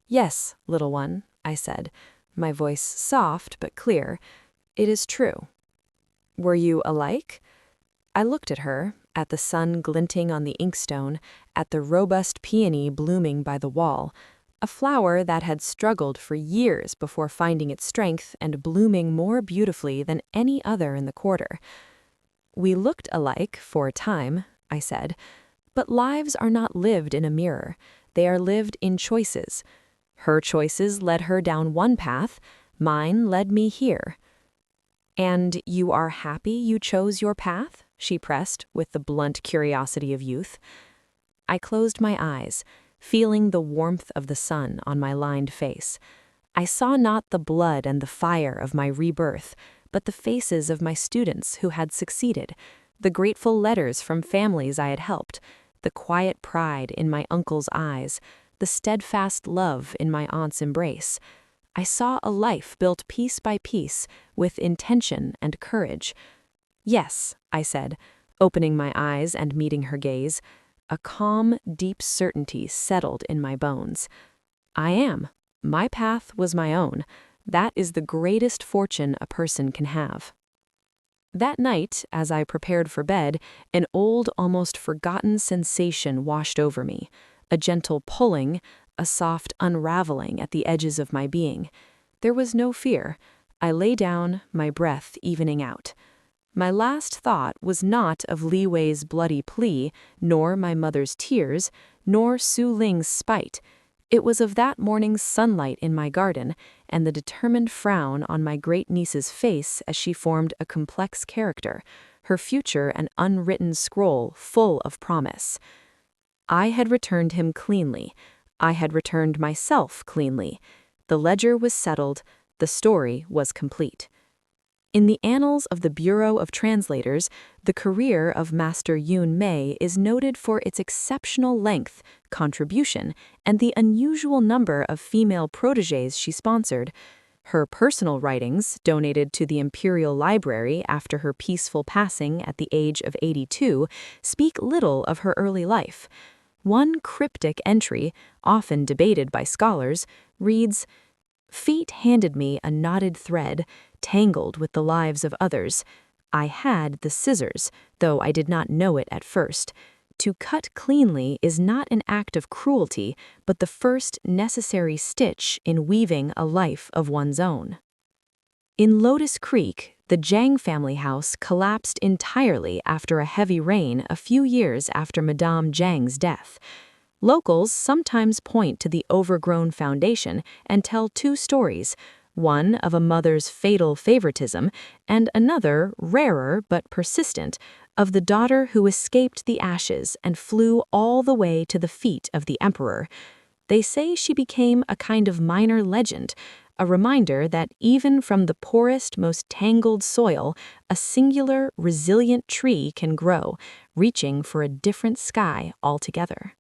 Speaker 1: "Yes, little one," I said, my voice soft but clear. "It is true." "Were you alike?" I looked at her, at the sun glinting on the inkstone, at the robust peony blooming by the wall, a flower that had struggled for years before finding its strength and blooming more beautifully than any other in the quarter. "We looked alike for a time," I said, "but lives are not lived in a mirror. They are lived in choices. Her choices led her down one path, mine led me here." "And you are happy you chose your path?" she pressed, with the blunt curiosity of youth. I closed my eyes, feeling the warmth of the sun on my lined face. I saw not the blood and the fire of my rebirth, but the faces of my students who had succeeded, the grateful letters from families I had helped, the quiet pride in my uncle's eyes, the steadfast love in my aunt's embrace.
Speaker 2: I saw a life built piece by piece, with intention and courage. Yes, I said, opening my eyes and meeting her gaze. A calm, deep certainty settled in my bones. I am. My path was my own. That is the greatest fortune a person can have. That night, as I prepared for bed, an old, almost forgotten sensation washed over me, a gentle pulling, a soft unraveling at the edges of my being. There was no fear. I lay down, my breath evening out. My last thought was not of Li Wei's bloody plea, nor my mother's tears, nor Su Ling's spite. It was of that morning's sunlight in my garden, and the determined frown on my great-niece's face as she formed a complex character, her future an unwritten scroll full of promise. I had returned him cleanly. I had returned myself cleanly. The ledger was settled. The story was complete. In the annals of the Bureau of Translators, the career of Master Yun Mei is noted for its exceptional length, contribution, and the unusual number of female protégées she sponsored. Her personal writings, donated to the Imperial Library after her peaceful passing at the age of 82, speak little of her early life. One cryptic entry, often debated by scholars, reads, "Fate handed me a knotted thread, tangled with the lives of others. I had the scissors, though I did not know it at first. To cut cleanly is not an act of cruelty, but the first necessary stitch in weaving a life of one's own." In Lotus Creek, the Zhang family house collapsed entirely after a heavy rain a few years after Madame Zhang's death. Locals sometimes point to the overgrown foundation and tell two stories, one of a mother's fatal favoritism, and another, rarer but persistent, of the daughter who escaped the ashes and flew all the way to the feet of the emperor. They say she became a kind of minor legend, a reminder that even from the poorest, most tangled soil, a singular, resilient tree can grow, reaching for a different sky altogether.